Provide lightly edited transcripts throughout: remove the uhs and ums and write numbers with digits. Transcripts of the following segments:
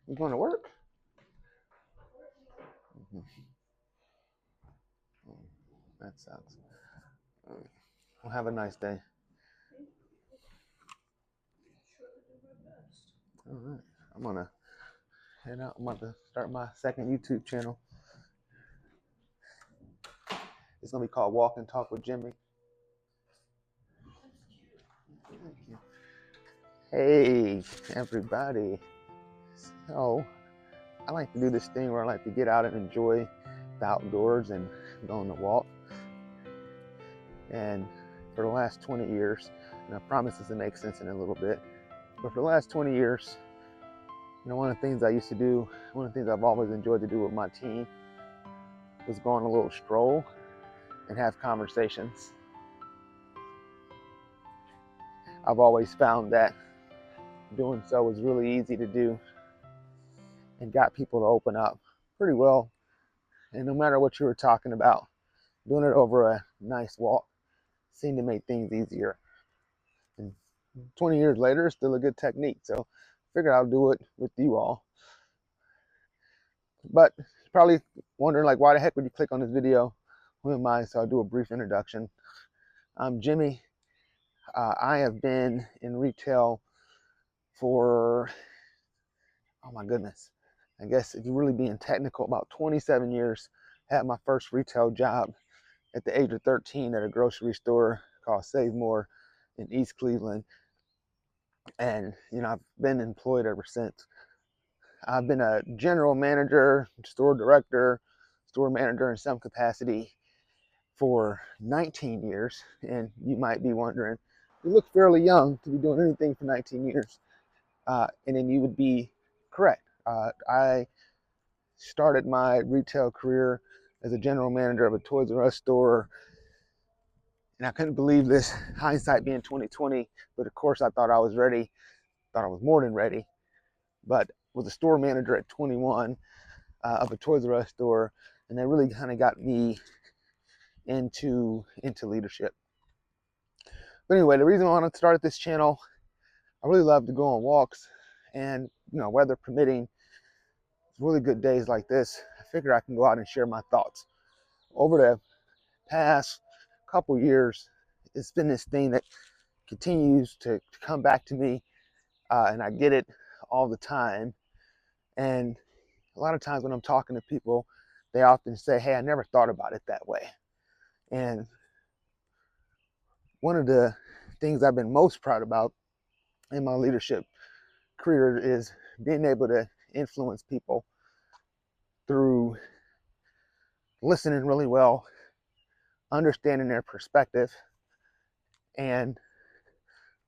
You going to work? That sucks. Well, have a nice day. All right. I'm going to head out. I'm about to start my second YouTube channel. It's going to be called Walk and Talk with Jimi. Thank you. Hey, everybody. So, I like to do this thing where I like to get out and enjoy the outdoors and go on a walk. And for the last 20 years, and I promise this will make sense in a little bit, but for the last 20 years, one of the things I used to do, one of the things I've always enjoyed to do with my team was go on a little stroll and have conversations. I've always found that doing so was really easy to do and got people to open up pretty well. And no matter what you were talking about, doing it over a nice walk seemed to make things easier. And 20 years later, it's still a good technique. So I figured I'll do it with you all. But probably wondering, like, why the heck would you click on this video? Who am I? So I'll do a brief introduction. I'm Jimi. I have been in retail for, oh my goodness, I guess if you're really being technical, about 27 years. Had my first retail job at the age of 13 at a grocery store called Save More in East Cleveland. And, I've been employed ever since. I've been a general manager, store director, store manager in some capacity for 19 years. And you might be wondering, you look fairly young to be doing anything for 19 years. And then you would be correct. I started my retail career as a general manager of a Toys R Us store. And I couldn't believe this, hindsight being 2020. But of course, I thought I was ready, thought I was more than ready. But was a store manager at 21 of a Toys R Us store. And that really kind of got me into leadership. But anyway, the reason I wanted to start this channel, I really love to go on walks. And, weather permitting, really good days like this, I figure I can go out and share my thoughts. Over the past couple years, it's been this thing that continues to come back to me, and I get it all the time. And a lot of times when I'm talking to people, they often say, hey, I never thought about it that way. And one of the things I've been most proud about in my leadership career is being able to influence people through listening really well, understanding their perspective, and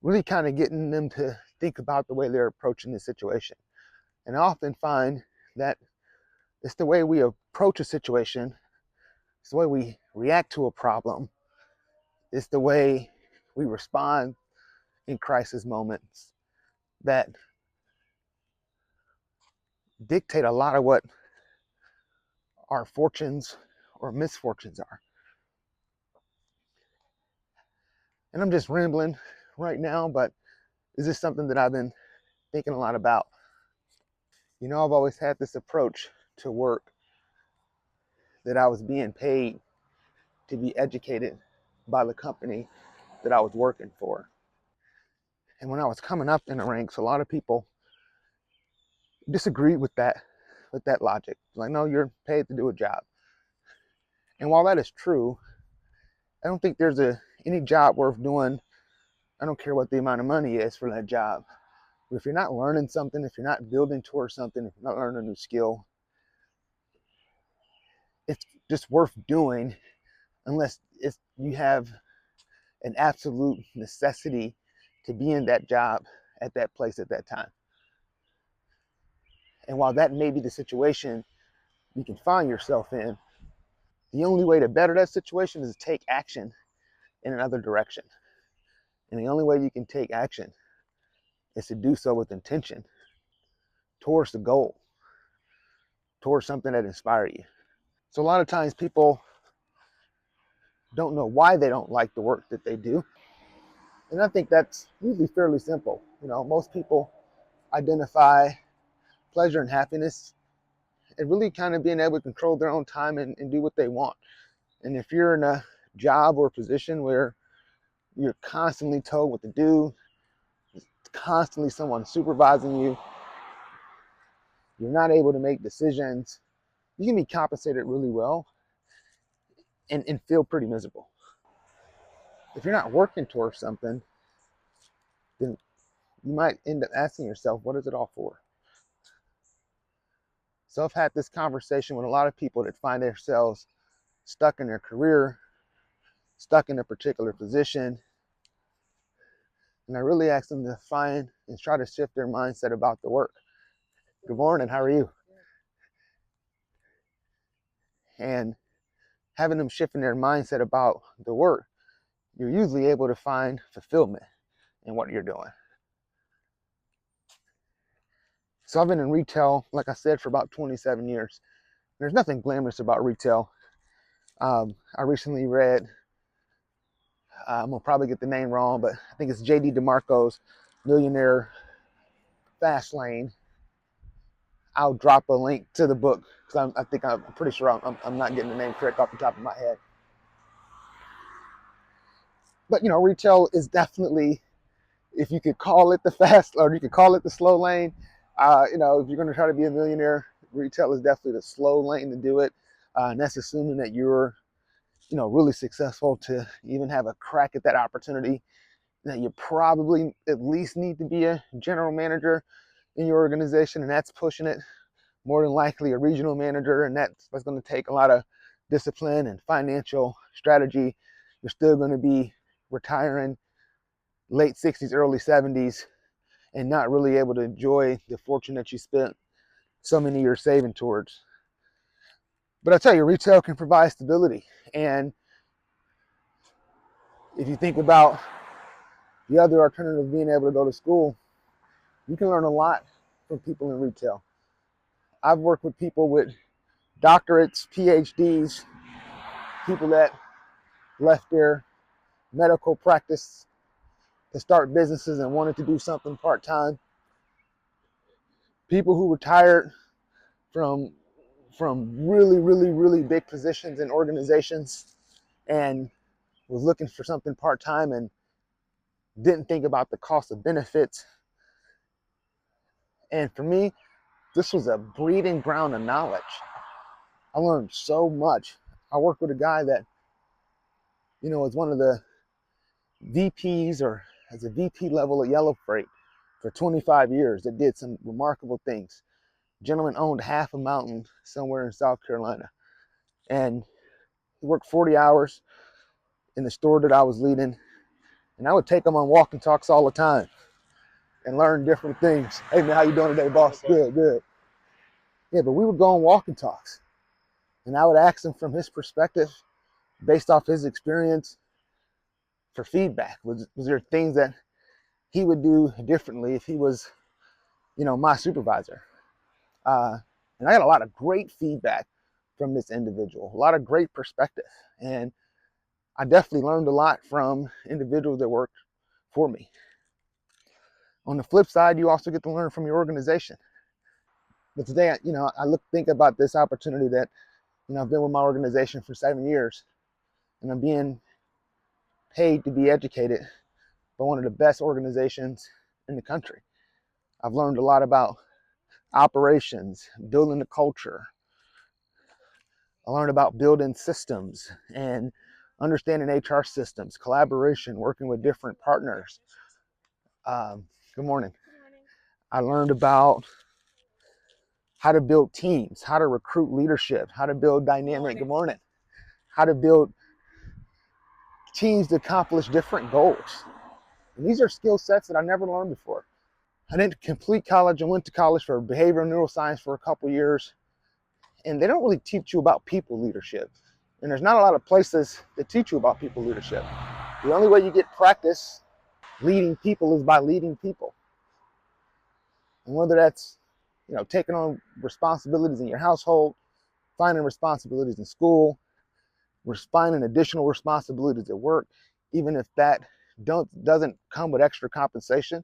really kind of getting them to think about the way they're approaching the situation. And I often find that it's the way we approach a situation, it's the way we react to a problem, it's the way we respond in crisis moments that dictate a lot of what our fortunes or misfortunes are. And I'm just rambling right now, but this is something that I've been thinking a lot about. I've always had this approach to work that I was being paid to be educated by the company that I was working for. And when I was coming up in the ranks, a lot of people disagreed with that logic. Like, no, you're paid to do a job. And while that is true, I don't think there's any job worth doing. I don't care what the amount of money is for that job. But if you're not learning something, if you're not building towards something, if you're not learning a new skill, it's just worth doing unless you have an absolute necessity to be in that job at that place at that time. And while that may be the situation you can find yourself in, the only way to better that situation is to take action in another direction. And the only way you can take action is to do so with intention towards the goal, towards something that inspires you. So a lot of times people don't know why they don't like the work that they do. And I think that's usually fairly simple. Most people identify pleasure and happiness, and really kind of being able to control their own time and do what they want. And if you're in a job or position where you're constantly told what to do, constantly someone supervising you, you're not able to make decisions, you can be compensated really well and feel pretty miserable. If you're not working towards something, then you might end up asking yourself, what is it all for? So I've had this conversation with a lot of people that find themselves stuck in their career, stuck in a particular position. And I really ask them to find and try to shift their mindset about the work. Good morning, how are you? And having them shifting their mindset about the work, you're usually able to find fulfillment in what you're doing. So I've been in retail, like I said, for about 27 years. There's nothing glamorous about retail. I recently read, I'm gonna probably get the name wrong, but I think it's J.D. DeMarco's Millionaire Fastlane. I'll drop a link to the book because I'm pretty sure I'm not getting the name correct off the top of my head. But retail is definitely, if you could call it the fast, or you could call it the slow lane, if you're going to try to be a millionaire, retail is definitely the slow lane to do it. And that's assuming that you're, really successful to even have a crack at that opportunity. That you probably at least need to be a general manager in your organization, and that's pushing it. More than likely a regional manager, and that's going to take a lot of discipline and financial strategy. You're still going to be retiring late 60s, early 70s, and not really able to enjoy the fortune that you spent so many years saving towards. But I tell you, retail can provide stability. And if you think about the other alternative of being able to go to school, you can learn a lot from people in retail. I've worked with people with doctorates, PhDs, people that left their medical practice to start businesses and wanted to do something part-time. People who retired from really, really, really big positions in organizations and was looking for something part-time and didn't think about the cost of benefits. And for me, this was a breeding ground of knowledge. I learned so much. I worked with a guy that, was one of the VPs or as a VP level at Yellow Freight for 25 years that did some remarkable things. Gentleman owned half a mountain somewhere in South Carolina. And he worked 40 hours in the store that I was leading. And I would take him on walking talks all the time and learn different things. Hey man, how you doing today, boss? Good, good. Yeah, but we would go on walking talks. And I would ask him from his perspective, based off his experience, for feedback. Was there things that he would do differently if he was, my supervisor? And I got a lot of great feedback from this individual, a lot of great perspective. And I definitely learned a lot from individuals that worked for me. On the flip side, you also get to learn from your organization. But today, I think about this opportunity that, I've been with my organization for 7 years, and I'm being paid to be educated by one of the best organizations in the country. I've learned a lot about operations, building the culture. I learned about building systems and understanding HR systems, collaboration, working with different partners. Good morning. I learned about how to build teams, how to recruit leadership, how to build dynamic, good morning, how to build teams to accomplish different goals. And these are skill sets that I never learned before. I didn't complete college. I went to college for behavioral neuroscience for a couple years. And they don't really teach you about people leadership. And there's not a lot of places that teach you about people leadership. The only way you get practice leading people is by leading people. And whether that's, taking on responsibilities in your household, finding responsibilities in school, finding additional responsibilities at work, even if that doesn't come with extra compensation,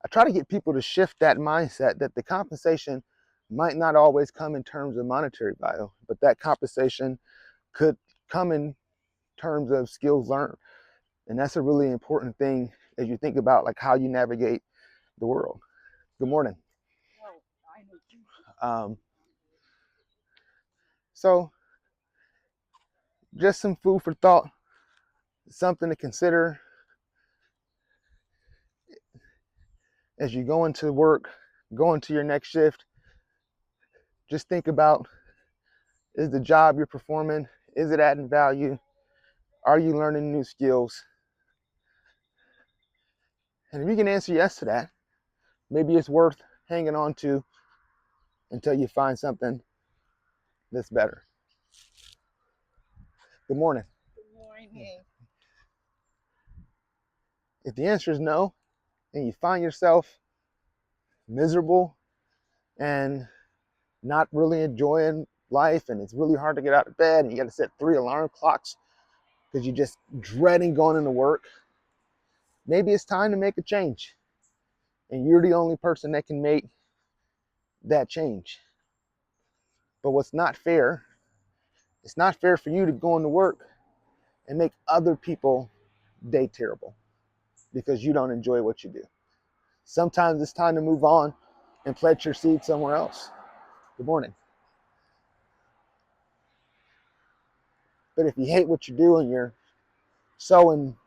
I try to get people to shift that mindset that the compensation might not always come in terms of monetary value, but that compensation could come in terms of skills learned. And that's a really important thing as you think about like how you navigate the world. Good morning. So just some food for thought, something to consider as you go into work, go into your next shift. Just think about, is the job you're performing, is it adding value? Are you learning new skills? And if you can answer yes to that, maybe it's worth hanging on to until you find something that's better. Good morning. Good morning. If the answer is no, and you find yourself miserable and not really enjoying life, and it's really hard to get out of bed, and you got to set 3 alarm clocks because you're just dreading going into work, maybe it's time to make a change. And you're the only person that can make that change. But what's not fair, it's not fair for you to go into work and make other people day terrible because you don't enjoy what you do. Sometimes it's time to move on and plant your seed somewhere else. Good morning. But if you hate what you do and you're sowing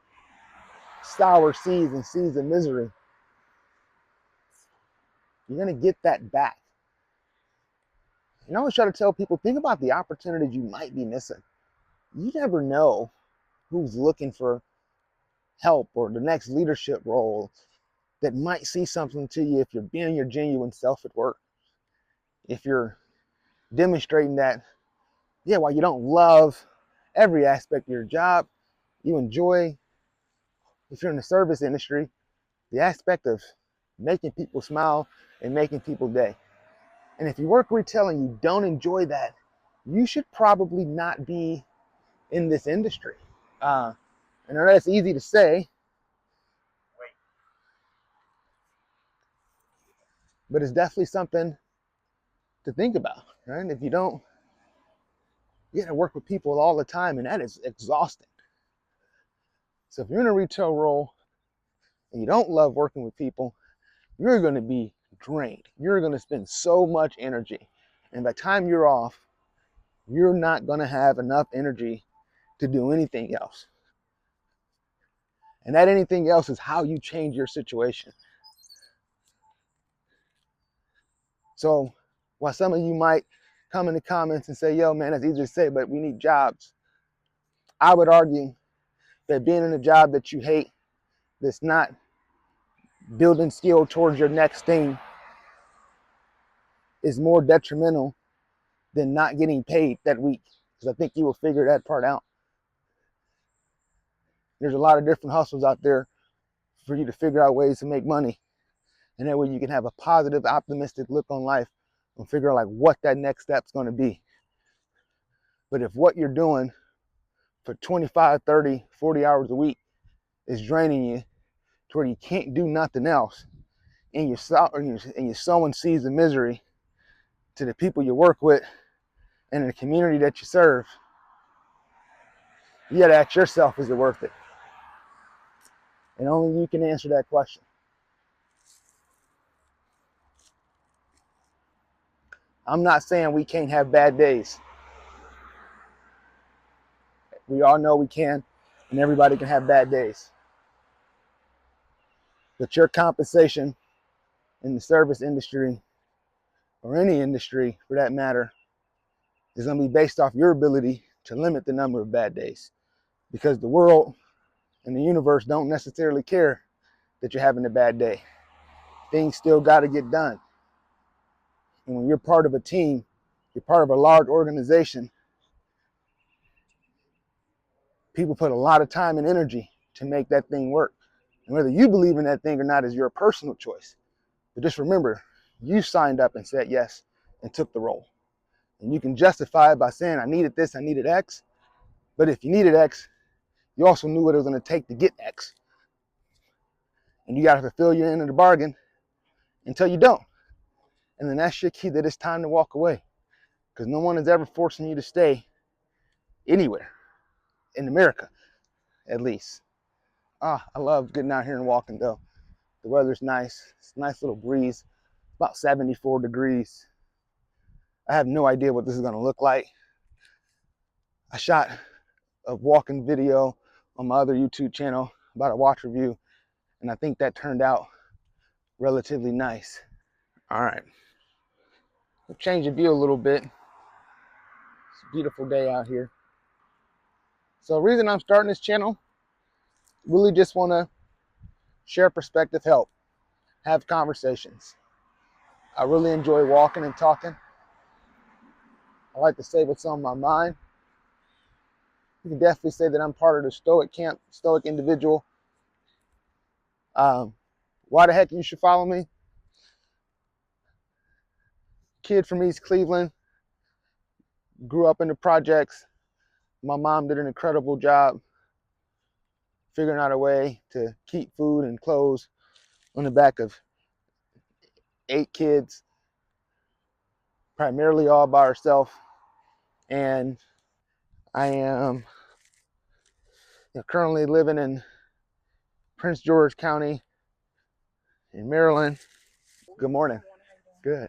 sour seeds and seeds of misery, you're going to get that back. And I always try to tell people, think about the opportunities you might be missing. You never know who's looking for help or the next leadership role that might see something to you if you're being your genuine self at work. If you're demonstrating that, yeah, while you don't love every aspect of your job, you enjoy, if you're in the service industry, the aspect of making people smile and making people day. And if you work retail and you don't enjoy that, you should probably not be in this industry. And I know that's easy to say, but it's definitely something to think about, right? If you don't, you got to work with people all the time, and that is exhausting. So if you're in a retail role and you don't love working with people, you're going to be drained. You're going to spend so much energy. And by the time you're off, you're not going to have enough energy to do anything else. And that anything else is how you change your situation. So while some of you might come in the comments and say, yo, man, that's easy to say, but we need jobs. I would argue that being in a job that you hate, that's not building skill towards your next thing, is more detrimental than not getting paid that week. Because I think you will figure that part out. There's a lot of different hustles out there for you to figure out ways to make money. And that way you can have a positive, optimistic look on life and figure out like what that next step's going to be. But if what you're doing for 25, 30, 40 hours a week is draining you to where you can't do nothing else, and you're sowing seeds of misery to the people you work with and in the community that you serve, you got to ask yourself, is it worth it? And only you can answer that question. I'm not saying we can't have bad days. We all know we can, and everybody can have bad days. But your compensation in the service industry, or any industry for that matter, is going to be based off your ability to limit the number of bad days. Because the world and the universe don't necessarily care that you're having a bad day. Things still got to get done. And when you're part of a team, you're part of a large organization, people put a lot of time and energy to make that thing work. And whether you believe in that thing or not is your personal choice. But just remember, you signed up and said yes and took the role. And you can justify it by saying, I needed this, I needed X. But if you needed X, you also knew what it was going to take to get X. And you got to fulfill your end of the bargain until you don't. And then that's your key that it's time to walk away, because no one is ever forcing you to stay anywhere in America, at least. I love getting out here and walking though. The weather's nice. It's a nice little breeze, about 74 degrees. I have no idea what this is going to look like. I shot a walking video on my other YouTube channel about a watch review, and I think that turned out relatively nice. All right, we'll change the view a little bit. It's a beautiful day out here. So the reason I'm starting this channel, really just want to share perspective, help, have conversations. I really enjoy walking and talking. I like to say what's on my mind. You can definitely say that I'm part of the Stoic camp, Stoic individual. Why the heck you should follow me? Kid from East Cleveland, grew up in the projects. My mom did an incredible job figuring out a way to keep food and clothes on the back of 8 kids, primarily all by herself. And I am currently living in Prince George County in Maryland. Good morning. Good.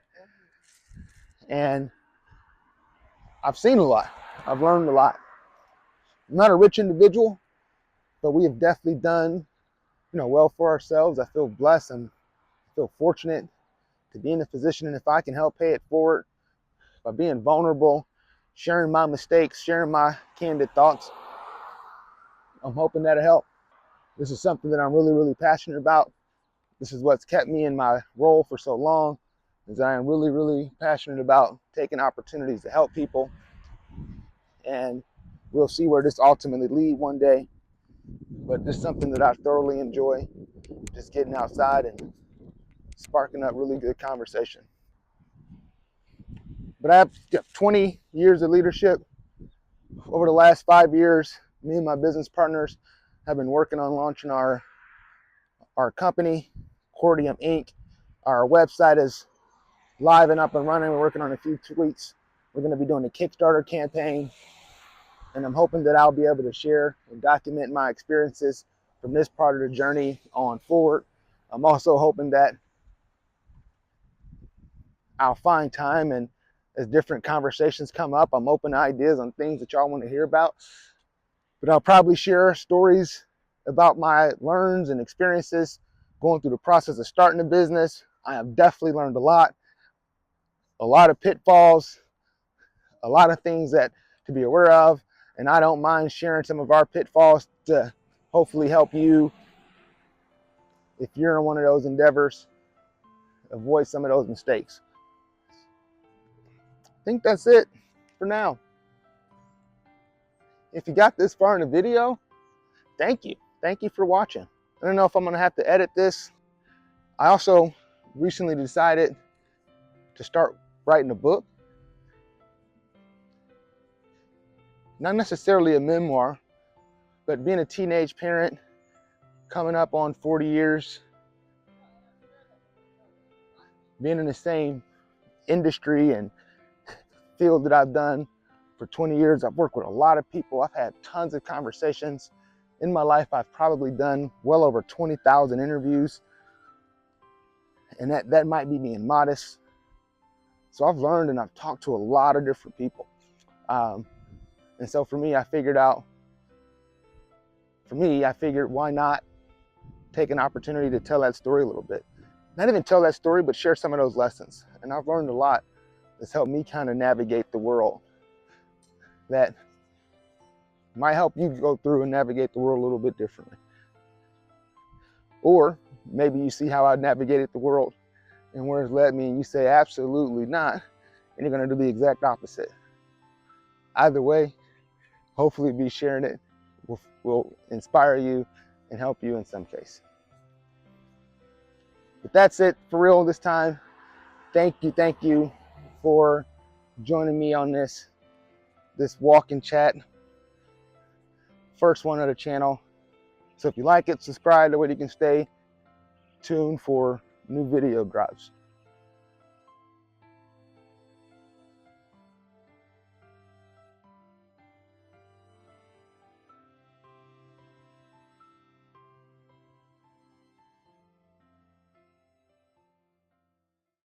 And I've seen a lot. I've learned a lot. I'm not a rich individual, but we have definitely done, well for ourselves. I feel blessed and feel fortunate to be in a position, and if I can help pay it forward by being vulnerable, sharing my mistakes, sharing my candid thoughts, I'm hoping that'll help. This is something that I'm really, really passionate about. This is what's kept me in my role for so long, is that I am really, really passionate about taking opportunities to help people. And we'll see where this ultimately leads one day. But this is something that I thoroughly enjoy, just getting outside and sparking up really good conversation. But I have 20 years of leadership. Over the last 5 years, me and my business partners have been working on launching our company, Cordium Inc. Our website is live and up and running. We're working on a few tweaks. We're going to be doing a Kickstarter campaign, and I'm hoping that I'll be able to share and document my experiences from this part of the journey on forward. I'm also hoping that I'll find time, and as different conversations come up, I'm open to ideas on things that y'all want to hear about. But I'll probably share stories about my learns and experiences going through the process of starting a business. I have definitely learned a lot of pitfalls, a lot of things that to be aware of, and I don't mind sharing some of our pitfalls to hopefully help you, if you're in one of those endeavors, avoid some of those mistakes. I think that's it for now. If you got this far in the video, thank you. Thank you for watching. I don't know if I'm gonna have to edit this. I also recently decided to start writing a book. Not necessarily a memoir, but being a teenage parent, coming up on 40 years, being in the same industry and field that I've done for 20 years. I've worked with a lot of people. I've had tons of conversations. In my life, I've probably done well over 20,000 interviews. And that might be being modest. So I've learned and I've talked to a lot of different people. And so for me, I figured why not take an opportunity to tell that story a little bit. Not even tell that story, but share some of those lessons. And I've learned a lot that's helped me kind of navigate the world, that might help you go through and navigate the world a little bit differently. Or maybe you see how I navigated the world and where it's led me, and you say absolutely not, and you're going to do the exact opposite. Either way, hopefully be sharing it will inspire you and help you in some case. But that's it for real this time. Thank you for joining me on this walk and chat. First one of the channel. So if you like it, subscribe, that way you can stay tuned for new video drops.